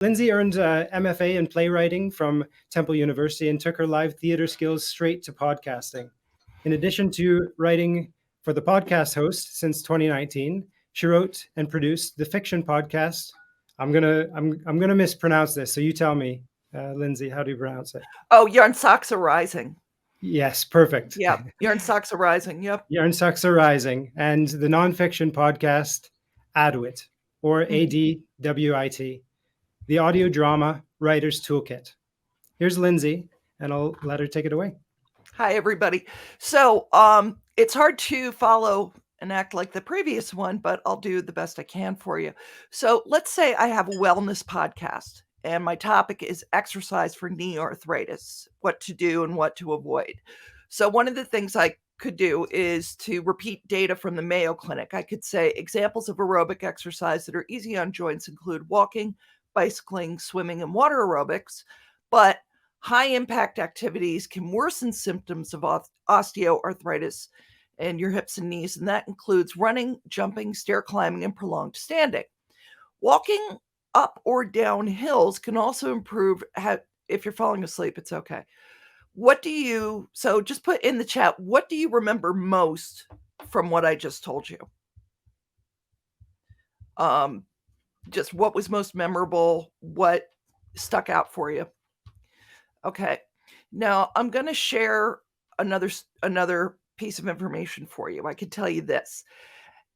Lindsay earned a MFA in playwriting from Temple University and took her live theater skills straight to podcasting. In addition to writing for the podcast host since 2019, she wrote and produced the fiction podcast. I'm gonna mispronounce this, so you tell me, Lindsay, how do you pronounce it? Oh, Jarnsaxa Rising. Yes, perfect. Yeah, Jarnsaxa Rising. Yep. Jarnsaxa Rising, and the nonfiction podcast ADWIT, or ADWIT, the Audio Drama Writers Toolkit. Here's Lindsay, and I'll let her take it away. Hi, everybody. So it's hard to follow and act like the previous one, but I'll do the best I can for you. So let's say I have a wellness podcast, and my topic is exercise for knee arthritis, what to do and what to avoid. So one of the things I could do is to repeat data from the Mayo Clinic. I could say examples of aerobic exercise that are easy on joints include walking, bicycling, swimming, and water aerobics, but high impact activities can worsen symptoms of osteoarthritis in your hips and knees, and that includes running, jumping, stair climbing, and prolonged standing. Walking up or down hills can also improve. If you're falling asleep, it's okay. So just put in the chat, what do you remember most from what I just told you? Just what was most memorable, what stuck out for you? Okay, now I'm going to share another piece of information for you. I can tell you this.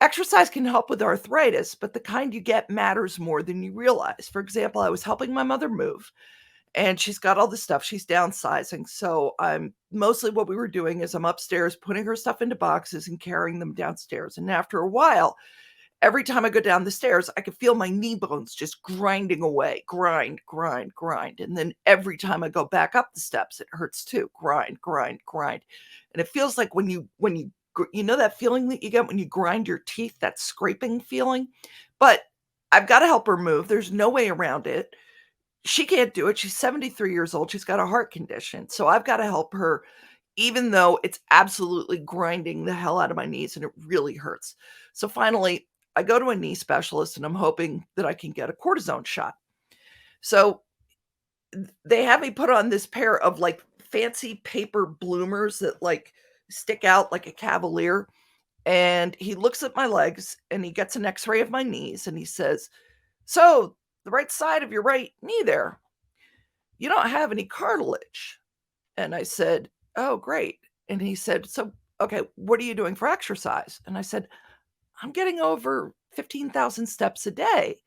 Exercise can help with arthritis, but the kind you get matters more than you realize. For example, I was helping my mother move, and she's got all this stuff. She's downsizing. So mostly what we were doing is I'm upstairs putting her stuff into boxes and carrying them downstairs. And after a while, every time I go down the stairs, I could feel my knee bones just grinding away, grind. And then every time I go back up the steps, it hurts too, grind. And it feels like when you know that feeling that you get when you grind your teeth, that scraping feeling. But I've got to help her move. There's no way around it. She can't do it. She's 73 years old. She's got a heart condition. So I've got to help her, even though it's absolutely grinding the hell out of my knees and it really hurts. So finally, I go to a knee specialist and I'm hoping that I can get a cortisone shot. So they have me put on this pair of like fancy paper bloomers that like stick out like a cavalier. And he looks at my legs and he gets an x-ray of my knees and he says, "So the right side of your right knee there, you don't have any cartilage." And I said, "Oh, great." And he said, "So, okay, what are you doing for exercise?" And I said, "I'm getting over 15,000 steps a day.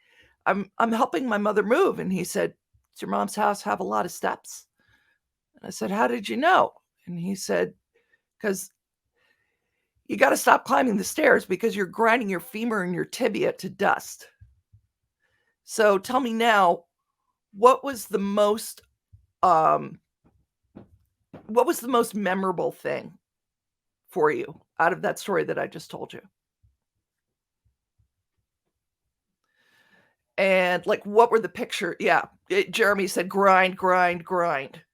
I'm helping my mother move." And he said, "Does your mom's house have a lot of steps?" And I said, "How did you know?" And he said, "Because you got to stop climbing the stairs because you're grinding your femur and your tibia to dust." So tell me now, what was the most memorable thing for you out of that story that I just told you? And like, what were the picture? Yeah, Jeremy said, grind,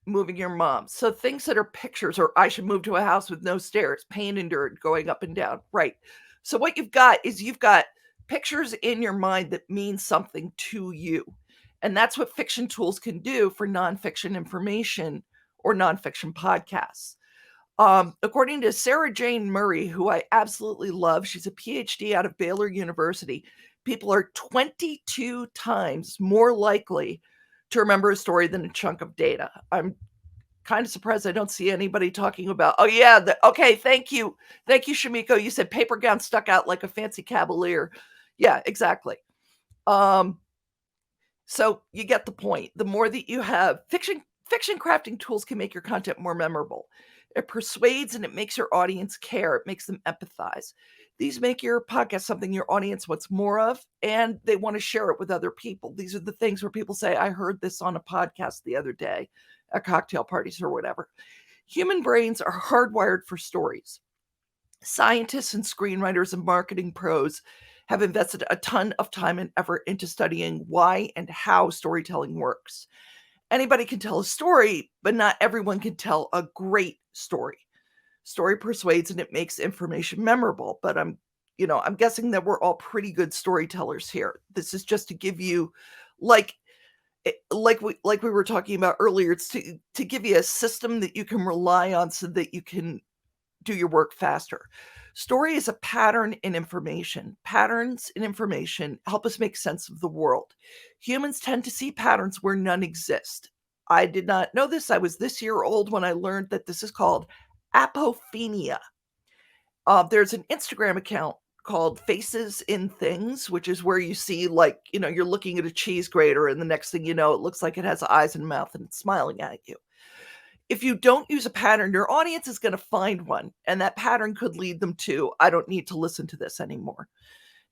moving your mom. So things that are pictures, or I should move to a house with no stairs, pain endured, going up and down. Right. So what you've got pictures in your mind that mean something to you. And that's what fiction tools can do for nonfiction information or nonfiction podcasts. According to Sarah Jane Murray, who I absolutely love, she's a PhD out of Baylor University, people are 22 times more likely to remember a story than a chunk of data. I'm kind of surprised I don't see anybody talking about, oh yeah, okay, thank you, Shamiko. You said paper gown stuck out like a fancy cavalier. Yeah, exactly. So you get the point. The more that you have, fiction crafting tools can make your content more memorable. It persuades and it makes your audience care. It makes them empathize. These make your podcast something your audience wants more of, and they want to share it with other people. These are the things where people say, "I heard this on a podcast the other day at cocktail parties," or whatever. Human brains are hardwired for stories. Scientists and screenwriters and marketing pros have invested a ton of time and effort into studying why and how storytelling works. Anybody can tell a story, but not everyone can tell a great story. Story persuades and it makes information memorable, but I'm guessing that we're all pretty good storytellers here. This is just to give you, like, like we were talking about earlier, it's to give you a system that you can rely on so that you can do your work faster. Story is a pattern in information. Patterns in information help us make sense of the world. Humans tend to see patterns where none exist. I did not know this. I was this year old when I learned that this is called apophenia. There's an Instagram account called Faces in Things, which is where you see, like, you're looking at a cheese grater and the next thing you know, it looks like it has eyes and mouth and it's smiling at you. If you don't use a pattern, your audience is going to find one, and that pattern could lead them to, I don't need to listen to this anymore.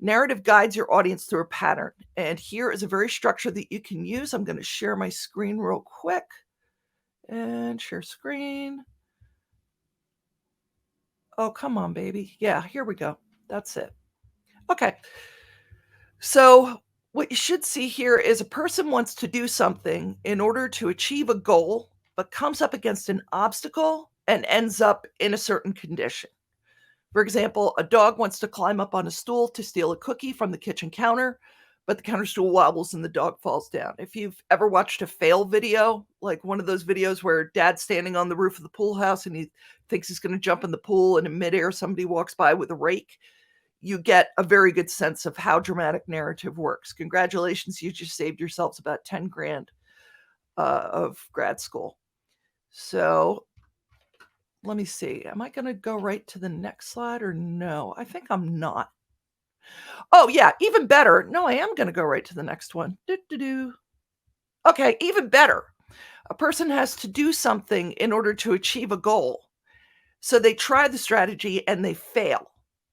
Narrative guides your audience through a pattern, and here is a very structure that you can use. I'm going to share my screen real quick, and share screen. Oh, come on, baby. Yeah, here we go. That's it. Okay. So what you should see here is a person wants to do something in order to achieve a goal, but comes up against an obstacle and ends up in a certain condition. For example, a dog wants to climb up on a stool to steal a cookie from the kitchen counter, but the counter stool wobbles and the dog falls down. If you've ever watched a fail video, like one of those videos where dad's standing on the roof of the pool house and he thinks he's going to jump in the pool and in midair somebody walks by with a rake, you get a very good sense of how dramatic narrative works. Congratulations, you just saved yourselves about 10 grand of grad school. So let me see. Am I going to go right to the next slide or no? I think I'm not. Oh, yeah, even better. No, I am going to go right to the next one. Okay, even better. A person has to do something in order to achieve a goal. So they try the strategy and they fail.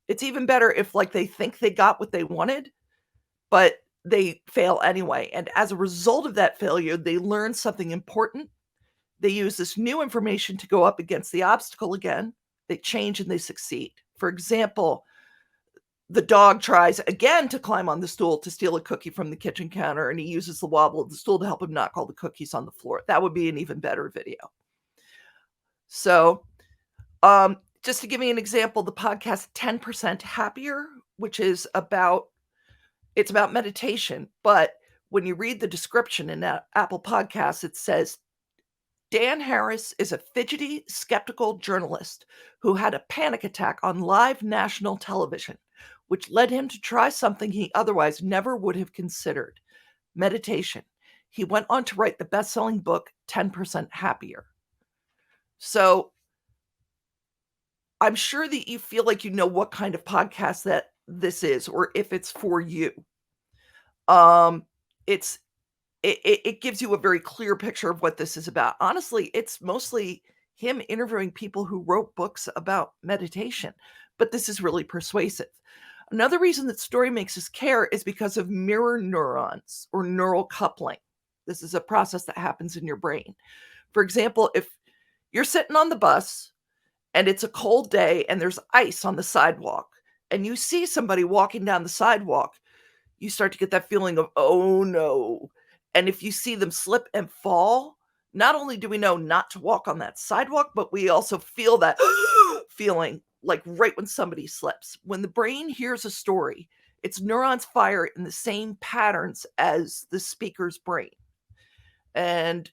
It's even better if, like, they think they got what they wanted, but they fail anyway. And as a result of that failure, they learn something important. They use this new information to go up against the obstacle again. They change and they succeed. For example, the dog tries again to climb on the stool to steal a cookie from the kitchen counter, and he uses the wobble of the stool to help him knock all the cookies on the floor. That would be an even better video. So, just to give me an example, the podcast 10% Happier, which is about meditation. But when you read the description in Apple Podcasts, it says, Dan Harris is a fidgety, skeptical journalist who had a panic attack on live national television, which led him to try something he otherwise never would have considered: meditation. He went on to write the best-selling book, 10% Happier. So I'm sure that you feel like you know what kind of podcast that this is, or if it's for you. It gives you a very clear picture of what this is about. Honestly, it's mostly him interviewing people who wrote books about meditation, but this is really persuasive. Another reason that story makes us care is because of mirror neurons, or neural coupling. This is a process that happens in your brain. For example, if you're sitting on the bus and it's a cold day and there's ice on the sidewalk and you see somebody walking down the sidewalk, you start to get that feeling of, oh no. And if you see them slip and fall, not only do we know not to walk on that sidewalk, but we also feel that feeling, like right when somebody slips. When the brain hears a story, its neurons fire in the same patterns as the speaker's brain. And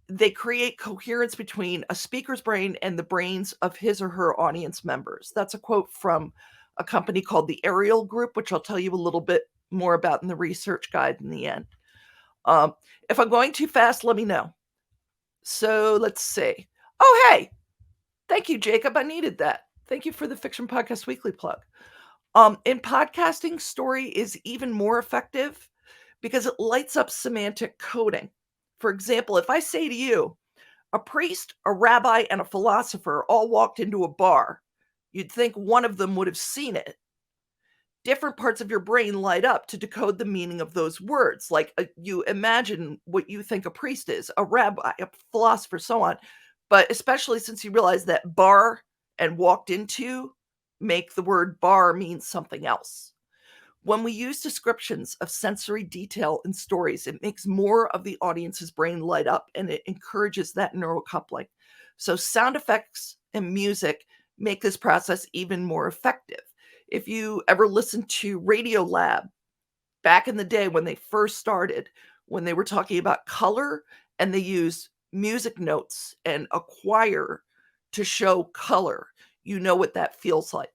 they create coherence between a speaker's brain and the brains of his or her audience members. That's a quote from a company called the Ariel Group, which I'll tell you a little bit more about in the research guide in the end. If I'm going too fast, let me know. So let's see. Oh, hey, thank you, Jacob. I needed that. Thank you for the Fiction Podcast Weekly plug. In podcasting, story is even more effective because it lights up semantic coding. For example, if I say to you, a priest, a rabbi, and a philosopher all walked into a bar, you'd think one of them would have seen it. Different parts of your brain light up to decode the meaning of those words. Like you imagine what you think a priest is, a rabbi, a philosopher, so on. But especially since you realize that bar and walked into make the word bar mean something else. When we use descriptions of sensory detail in stories, it makes more of the audience's brain light up and it encourages that neural coupling. So sound effects and music make this process even more effective. If you ever listened to Radio Lab back in the day when they first started, when they were talking about color, and they used music notes and a choir to show color. You know what that feels like.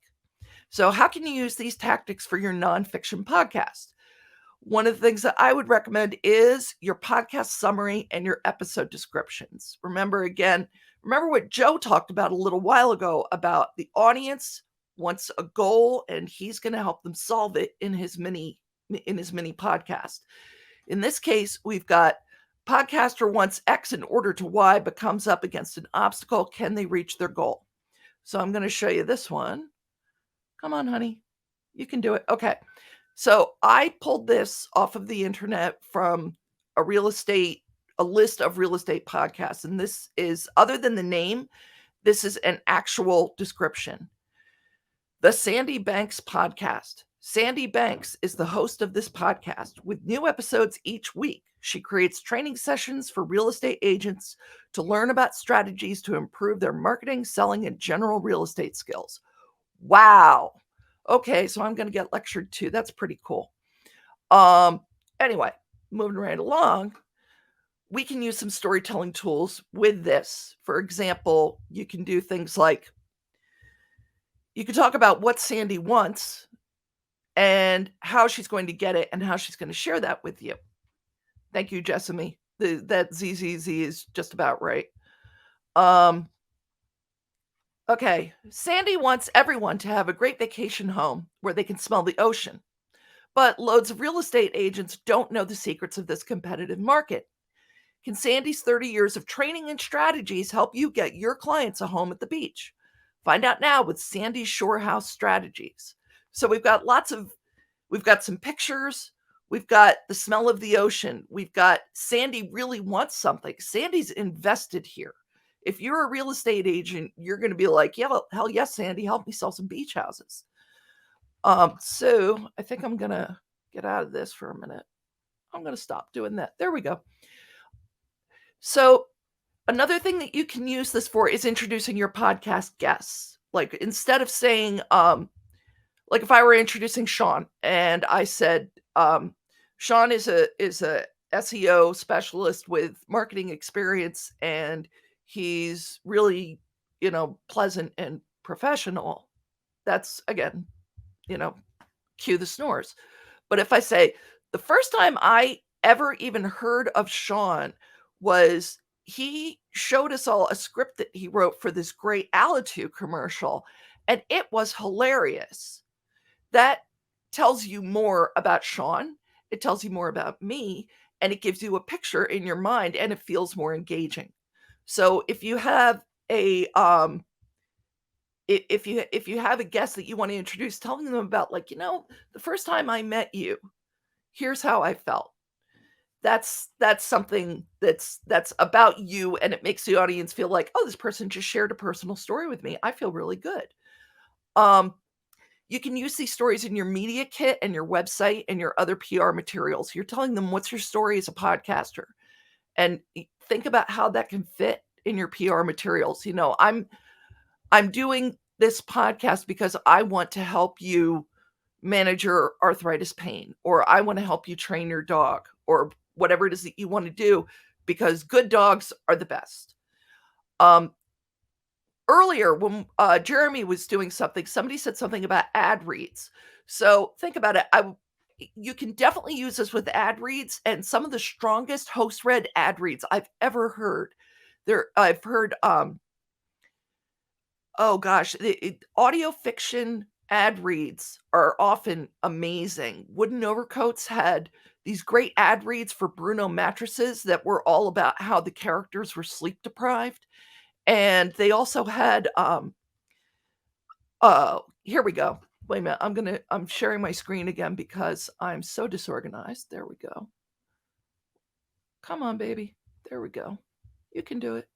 So how can you use these tactics for your nonfiction podcast? One of the things that I would recommend is your podcast summary and your episode descriptions. Remember what Joe talked about a little while ago about the audience wants a goal and he's going to help them solve it in his mini podcast. In this case, we've got podcaster wants X in order to Y, but comes up against an obstacle. Can they reach their goal? So I'm going to show you this one. Come on, honey. You can do it. Okay. So I pulled this off of the internet from a list of real estate podcasts. And this is, other than the name, this is an actual description. The Sandy Banks Podcast. Sandy Banks is the host of this podcast with new episodes each week. She creates training sessions for real estate agents to learn about strategies to improve their marketing, selling, and general real estate skills. Wow. Okay, so I'm going to get lectured too. That's pretty cool. Anyway, moving right along, we can use some storytelling tools with this. For example, you can do things like, you can talk about what Sandy wants and how she's going to get it and how she's going to share that with you. Thank you, Jessamy. That ZZZ is just about right. Okay, Sandy wants everyone to have a great vacation home where they can smell the ocean. But loads of real estate agents don't know the secrets of this competitive market. Can Sandy's 30 years of training and strategies help you get your clients a home at the beach? Find out now with Sandy's Shore House Strategies. So we've got some pictures. We've got the smell of the ocean. We've got Sandy really wants something. Sandy's invested here. If you're a real estate agent, you're going to be like, yeah, well, hell yes, Sandy, help me sell some beach houses. So I think I'm going to get out of this for a minute. I'm going to stop doing that. There we go. So another thing that you can use this for is introducing your podcast guests. Like instead of saying, like if I were introducing Sean and I said, Sean is a SEO specialist with marketing experience and he's really, pleasant and professional. That's, again, cue the snores. But if I say, the first time I ever even heard of Sean was he showed us all a script that he wrote for this great Alitu commercial, and it was hilarious. That tells you more about Sean. It tells you more about me, and it gives you a picture in your mind, and it feels more engaging. So if you have a if you have a guest that you want to introduce, telling them about, like, the first time I met you, here's how I felt. That's something that's about you, and it makes the audience feel like, oh, this person just shared a personal story with me. I feel really good. You can use these stories in your media kit and your website and your other PR materials. You're telling them what's your story as a podcaster, and think about how that can fit in your PR materials. I'm doing this podcast because I want to help you manage your arthritis pain, or I want to help you train your dog, or whatever it is that you want to do, because good dogs are the best. Earlier, when Jeremy was doing something, somebody said something about ad reads. So think about it. You can definitely use this with ad reads, and some of the strongest host-read ad reads I've ever heard. I've heard, audio fiction ad reads are often amazing. Wooden Overcoats had these great ad reads for Bruno mattresses that were all about how the characters were sleep deprived. And they also had, here we go. Wait a minute. I'm sharing my screen again because I'm so disorganized. There we go. Come on, baby. There we go. You can do it.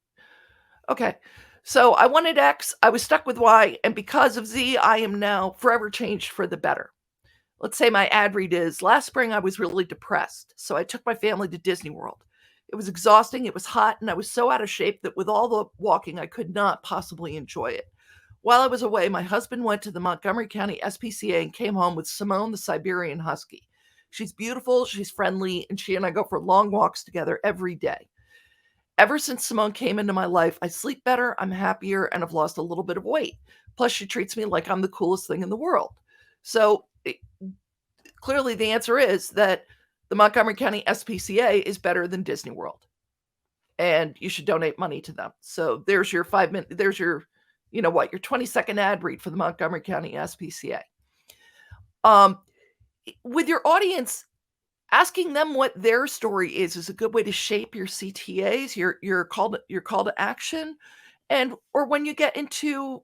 Okay. So I wanted X, I was stuck with Y, and because of Z, I am now forever changed for the better. Let's say my ad read is, last spring I was really depressed, so I took my family to Disney World. It was exhausting, it was hot, and I was so out of shape that with all the walking, I could not possibly enjoy it. While I was away, my husband went to the Montgomery County SPCA and came home with Simone the Siberian Husky. She's beautiful, she's friendly, and she and I go for long walks together every day. Ever since Simone came into my life, I sleep better, I'm happier, and I've lost a little bit of weight. Plus, she treats me like I'm the coolest thing in the world. So clearly the answer is that the Montgomery County SPCA is better than Disney World. And you should donate money to them. So there's your 5 minute, there's your, your 20-second ad read for the Montgomery County SPCA. With your audience, asking them what their story is a good way to shape your CTAs, your call to action. And, or when you get into,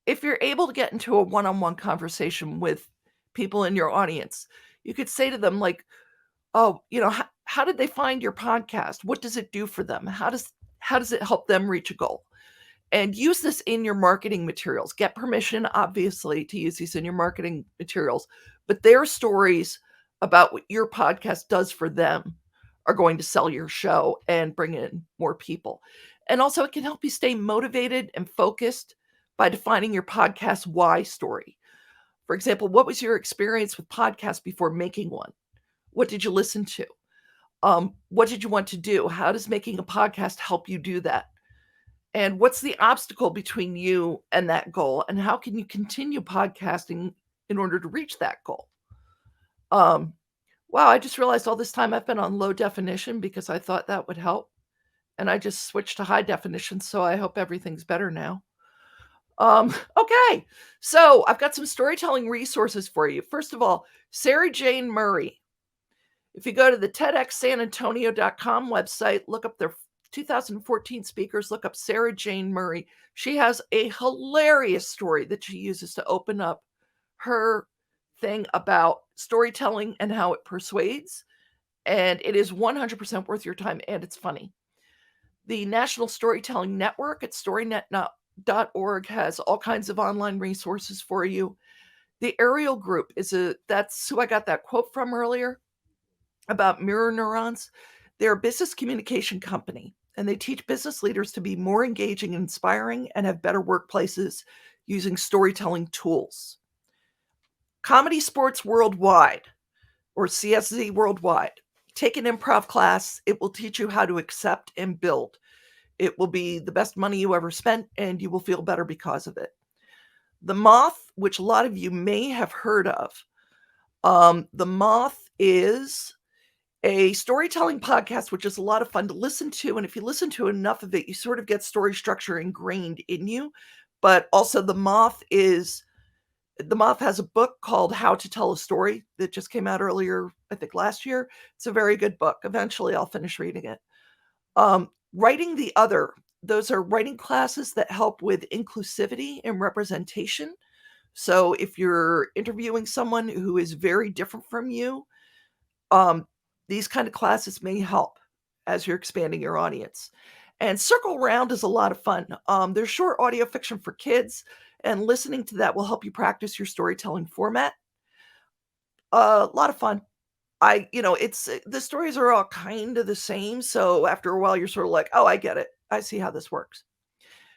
if you're able to get into a one-on-one conversation with people in your audience, you could say to them like, oh, how did they find your podcast? What does it do for them? How does it help them reach a goal? And use this in your marketing materials. Get permission, obviously, to use these in your marketing materials, but their stories about what your podcast does for them are going to sell your show and bring in more people. And also it can help you stay motivated and focused by defining your podcast why story. For example, what was your experience with podcasts before making one? What did you listen to? What did you want to do? How does making a podcast help you do that? And what's the obstacle between you and that goal? And how can you continue podcasting in order to reach that goal? Wow, I just realized all this time I've been on low definition because I thought that would help. And I just switched to high definition, so I hope everything's better now. Okay, so I've got some storytelling resources for you. First of all, Sarah Jane Murray. If you go to the TEDxSanAntonio.com website, look up their 2014 speakers, look up Sarah Jane Murray. She has a hilarious story that she uses to open up her thing about storytelling and how it persuades. And it is 100% worth your time, and it's funny. The National Storytelling Network at storynet.org has all kinds of online resources for you. The Ariel Group that's who I got that quote from earlier about mirror neurons. They're a business communication company, and they teach business leaders to be more engaging and inspiring and have better workplaces using storytelling tools. Comedy Sports Worldwide, or CSZ Worldwide. Take an improv class. It will teach you how to accept and build. It will be the best money you ever spent, and you will feel better because of it. The Moth, which a lot of you may have heard of. The Moth is a storytelling podcast, which is a lot of fun to listen to. And if you listen to enough of it, you sort of get story structure ingrained in you. But also the Moth has a book called How to Tell a Story that just came out earlier, I think last year. It's a very good book. Eventually I'll finish reading it. Writing the Other. Those are writing classes that help with inclusivity and representation. So if you're interviewing someone who is very different from you, these kind of classes may help as you're expanding your audience. And Circle Round is a lot of fun. There's short audio fiction for kids, and listening to that will help you practice your storytelling format. A lot of fun. The stories are all kind of the same. So after a while, you're sort of like, oh, I get it. I see how this works.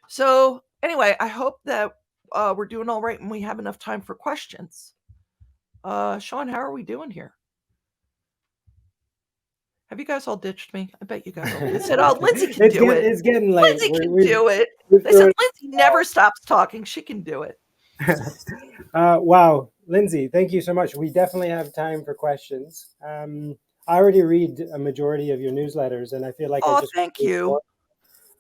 So anyway, I hope that we're doing all right and we have enough time for questions. Sean, how are we doing here? Have you guys all ditched me? I bet you guys all did. They said, oh, Lindsay can do it. It's getting late. Lindsay can do it. They said, Lindsay never stops talking. She can do it. Wow. Lindsay, thank you so much. We definitely have time for questions. I already read a majority of your newsletters, and I feel like thank you.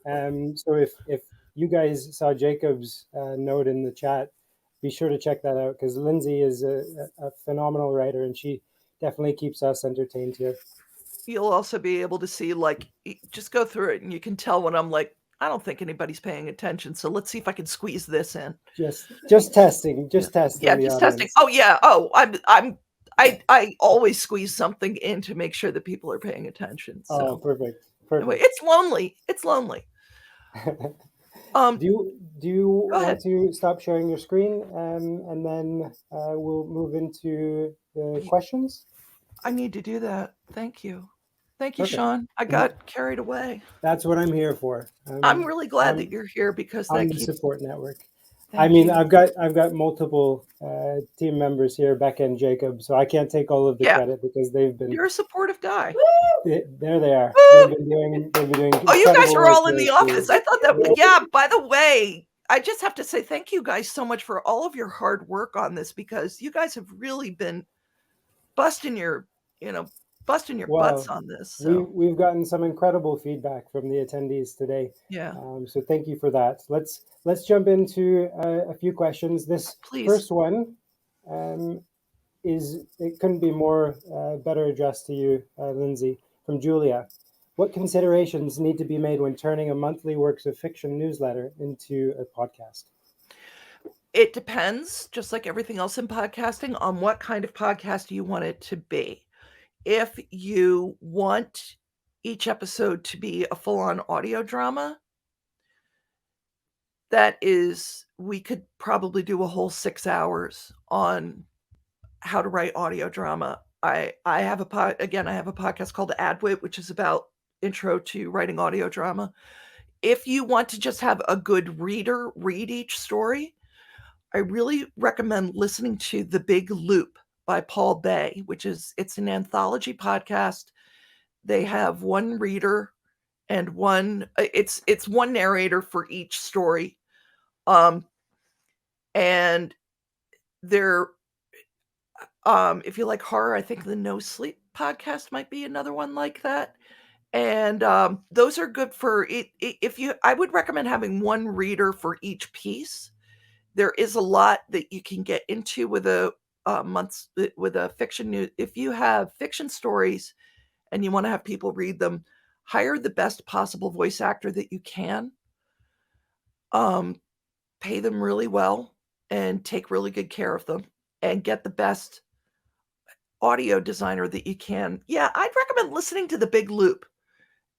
So if you guys saw Jacob's note in the chat, be sure to check that out, because Lindsay is a phenomenal writer, and she definitely keeps us entertained here. You'll also be able to see, like, just go through it and you can tell when I'm like, I don't think anybody's paying attention. So let's see if I can squeeze this in. Just testing. Yeah, just testing. Oh yeah. Oh, I always squeeze something in to make sure that people are paying attention. So. Oh, perfect. Anyway, it's lonely. Do you want to stop sharing your screen, and then we'll move into the questions? I need to do that. Thank you. Thank you, Sean. I got carried away. That's what I'm here for. I'm really glad that you're here because I'm the support network. Thank mean, you. I've got multiple team members here, Becca and Jacob, so I can't take all of the credit because they've been. You're a supportive guy. There they are. Woo! They've been doing Oh, you guys incredible are work all in the here, office. too. I thought that. Yeah. By the way, I just have to say thank you guys so much for all of your hard work on this, because you guys have really been busting your butts on this. So We've gotten some incredible feedback from the attendees today. yeah, So thank you for that. Let's jump into a few questions. This please. first one it couldn't be more better addressed to you, Lindsay, from Julia. What considerations need to be made when turning a monthly works of fiction newsletter into a podcast? It depends, just like everything else in podcasting, on what kind of podcast you want it to be. If you want each episode to be a full-on audio drama, we could probably do a whole 6 hours on how to write audio drama. I have a podcast called ADWIT, which is about intro to writing audio drama. If you want to just have a good reader read each story, I really recommend listening to The Big Loop by Paul Bay, it's an anthology podcast. They have one reader and it's one narrator for each story. And they're if you like horror, I think the No Sleep podcast might be another one like that. And those are good for it. I would recommend having one reader for each piece. There is a lot that you can get into with a fiction news. If you have fiction stories and you want to have people read them, hire the best possible voice actor that you can. Pay them really well and take really good care of them, and get the best audio designer that you can. Yeah, I'd recommend listening to The Big Loop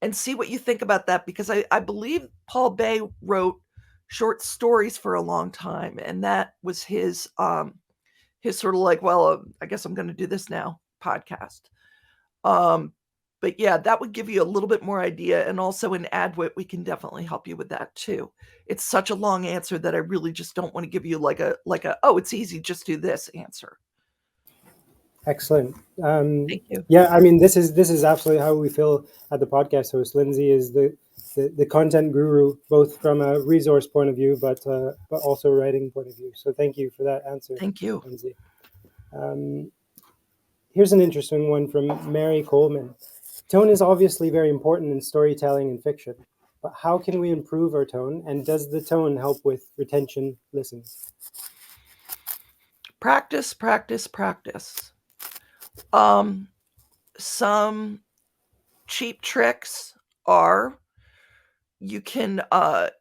and see what you think about that, because I believe Paul Bay wrote short stories for a long time, and that was his sort of like, well, I guess I'm going to do this now podcast. But yeah, that would give you a little bit more idea. And also in ADWIT, we can definitely help you with that too. It's such a long answer that I really just don't want to give you like a oh, it's easy, just do this answer. Excellent. Thank you. Yeah, I mean, this is absolutely how we feel at the podcast host. Lindsay is the content guru, both from a resource point of view, but also writing point of view. So thank you for that answer. Thank you, Lindsay. Here's an interesting one from Mary Coleman. Tone is obviously very important in storytelling and fiction, but how can we improve our tone, and does the tone help with retention listens? Practice. Some cheap tricks are, you can put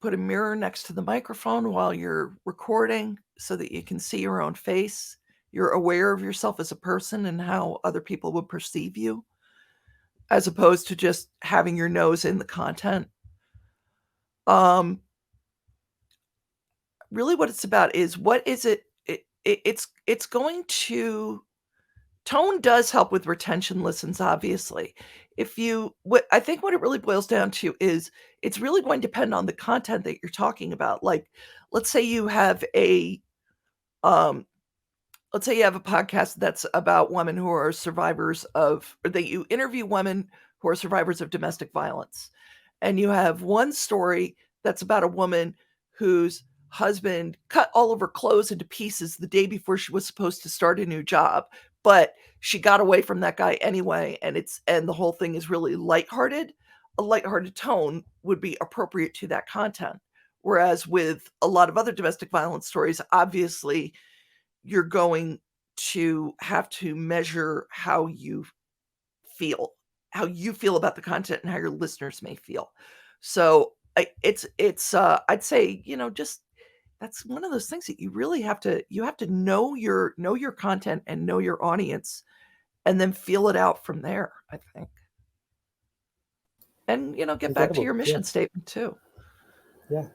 a mirror next to the microphone while you're recording so that you can see your own face. You're aware of yourself as a person and how other people would perceive you, as opposed to just having your nose in the content. Really what it's about is, what is it? It's going to, tone does help with retention listens, obviously. I think what it really boils down to is, it's really going to depend on the content that you're talking about. Like, let's say you have a podcast that's about women who are survivors of, or that you interview women who are survivors of domestic violence. And you have one story that's about a woman whose husband cut all of her clothes into pieces the day before she was supposed to start a new job, but she got away from that guy anyway. And the whole thing is really lighthearted. A lighthearted tone would be appropriate to that content. Whereas with a lot of other domestic violence stories, obviously you're going to have to measure how you feel about the content and how your listeners may feel. So I'd say, just, that's one of those things that you really have to know your content and know your audience, and then feel it out from there, I think. And, get back to your mission statement too. Yeah.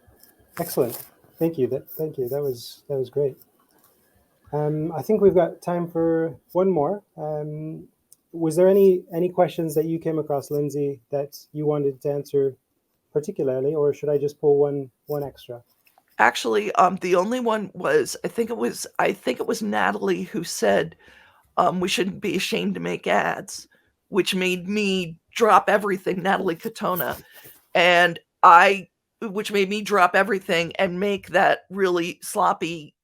Excellent. Thank you. That was great. I think we've got time for one more. Was there any questions that you came across, Lindsay, that you wanted to answer particularly, or should I just pull one extra? Actually, the only one was I think it was Natalie who said we shouldn't be ashamed to make ads, which made me drop everything. Natalie Katona, which made me drop everything and make that really sloppy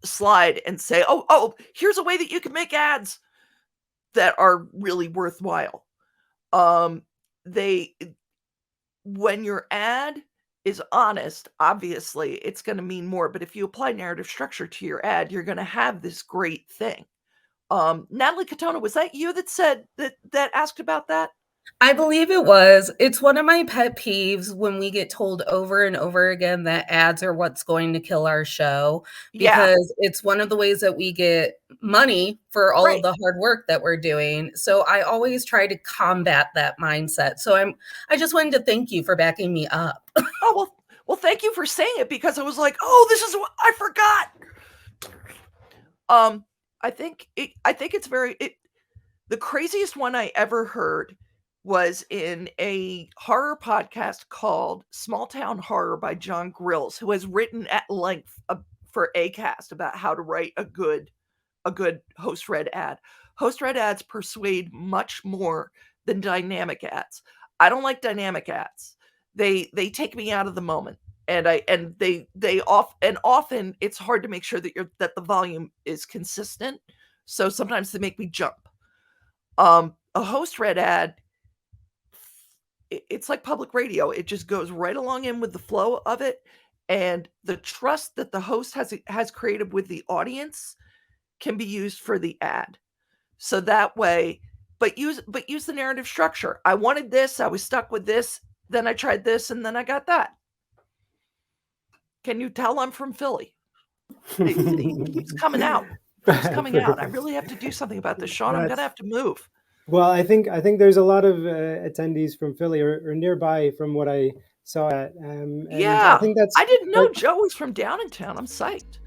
slide and say, oh, here's a way that you can make ads that are really worthwhile. When your ad is honest, obviously it's going to mean more, but if you apply narrative structure to your ad, you're going to have this great thing. Natalie Katona, was that you that said that asked about that? I believe it was. It's one of my pet peeves when we get told over and over again that ads are what's going to kill our show, because it's one of the ways that we get money for all of the hard work that we're doing. So I always try to combat that mindset. So I just wanted to thank you for backing me up. Oh, well, thank you for saying it, because I was like, oh, this is what I forgot. I think it's the craziest one I ever heard was in a horror podcast called Small Town Horror by John Grills, who has written at length for Acast about how to write a good host-read ad. Host-read ads persuade much more than dynamic ads. I don't like dynamic ads. They take me out of the moment, and often it's hard to make sure that the volume is consistent. So sometimes they make me jump. A host-read ad, it's like public radio. It just goes right along in with the flow of it, and the trust that the host has created with the audience can be used for the ad. So that way, but use the narrative structure. I wanted this, I was stuck with this, then I tried this, and then I got that. Can you tell I'm from Philly? It keeps coming out. It's coming out. I really have to do something about this, Sean. I'm gonna have to move. Well, I think there's a lot of attendees from Philly or nearby from what I saw at. Yeah, I think I didn't know Joe was from down in town. I'm psyched.